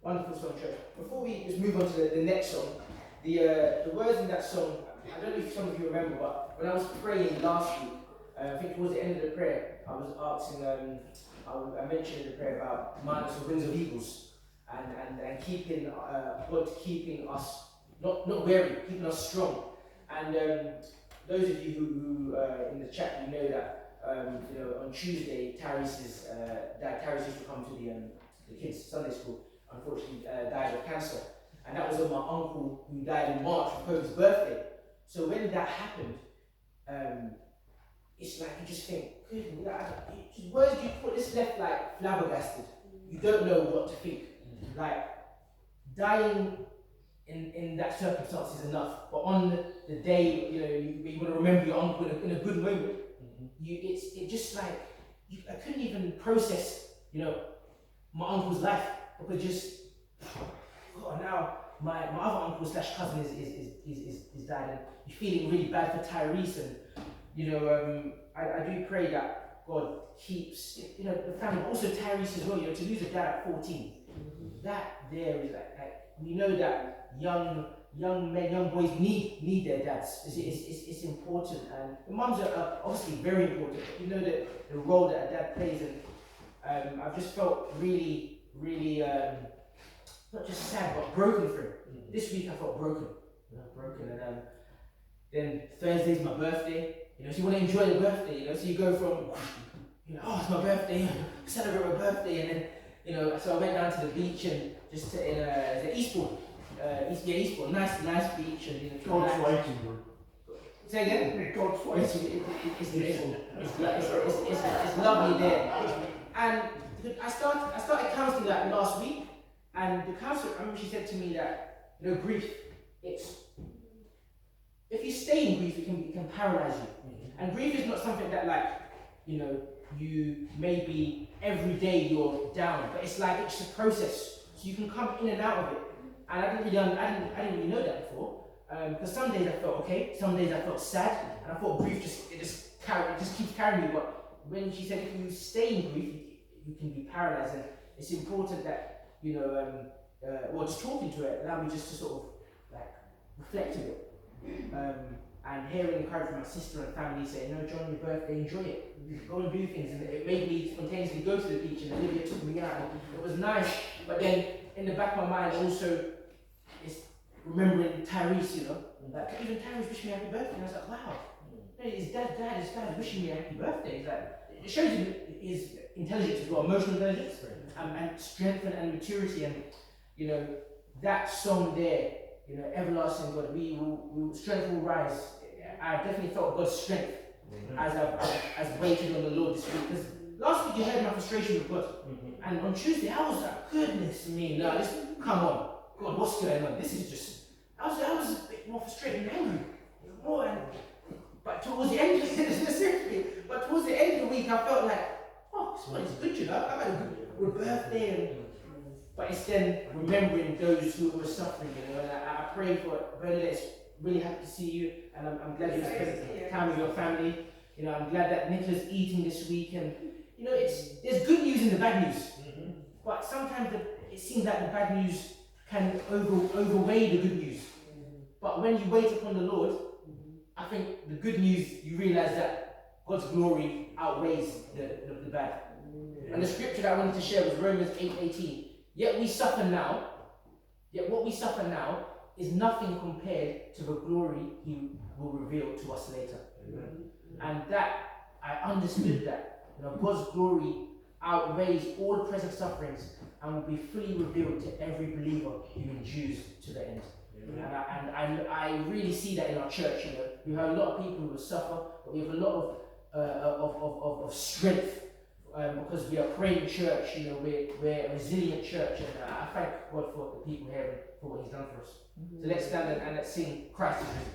Wonderful song, church. Before we just move on to the next song, the words in that song, I don't know if some of you remember, but when I was praying last week, I think towards the end of the prayer, I was asking, I mentioned in the prayer about minus the wings of eagles and keeping God keeping us not weary, keeping us strong. And those of you who in the chat, you know that on Tuesday, Tyrese's dad, Tyrese used to come to the kids' Sunday school. Unfortunately, died of cancer, and that was on my uncle who died in March for Kobe's birthday. So when that happened, it's like you just think, words you put this left like flabbergasted. You don't know what to think. Like dying in that circumstance is enough, but on the day you want to remember your uncle in a good moment, it just like I couldn't even process my uncle's life, because now my other uncle / cousin is died, and you're feeling really bad for Tyrese, and I do pray that God keeps the family, but also Tyrese as well. To lose a dad at 14, that there is like we know that young men, young boys need their dads. It's important, and the mums are obviously very important. But the role that a dad plays, and I've just felt really not just sad but broken for him. This week I felt broken, and then Thursday's my birthday. So you want to enjoy the birthday, so you go from it's my birthday, celebrate my birthday, and then so I went down to the beach and just the Eastbourne. Eastbourne, nice beach, and God's waiting room. Say again? God's waiting. It's lovely there, and I started counselling that last week, and the counsellor, I remember she said to me that grief, if you stay in grief, it can paralyze you, and grief is not something that you maybe every day you're down, but it's a process, so you can come in and out of it. And I didn't really know that before, because some days I felt okay, some days I felt sad, and I thought grief just keeps carrying me. But when she said if you stay in grief, you can be paralyzed, and it's important that just talking to it allowed me just to sort of reflect a bit, and hearing encouragement from my sister and family saying, John, your birthday, enjoy it, go and do things, and it made me spontaneously go to the beach, and Olivia took me out, and it was nice. But then in the back of my mind also is remembering Tyrese, even Tyrese wished me happy birthday, and I was like, wow, his dad wishing me a happy birthday. It's it shows him his intelligence as well, emotional intelligence, and strength and maturity, and that song there, everlasting God, strength will rise. I definitely felt God's strength as I've waited on the Lord this week, because last week you heard my frustration with God, and on Tuesday I was like, goodness me, come on, God, what's going on? This is just, I was a bit more frustrated and angry, but towards the end of the week I felt like, this one is good, I've had a good birthday, but it's then remembering those who were suffering, and I pray for Bernadette. Really happy to see you, and I'm glad you spent time with your family. I'm glad that Nicola's eating this week, and there's good news in the bad news, but sometimes it seems like the bad news can overweigh the good news. But when you wait upon the Lord, I think the good news, you realize that God's glory outweighs the bad. And the scripture that I wanted to share was Romans 8:18. Yet what we suffer now is nothing compared to the glory He will reveal to us later. Amen. And that, I understood that God's glory outweighs all the present sufferings and will be fully revealed to every believer who endures to the end. And I really see that in our church. We have a lot of people who will suffer, but we have a lot of strength, because we are a praying church. We're a resilient church, and I thank God for the people here and for what He's done for us. So let's stand and let's sing Christ is risen.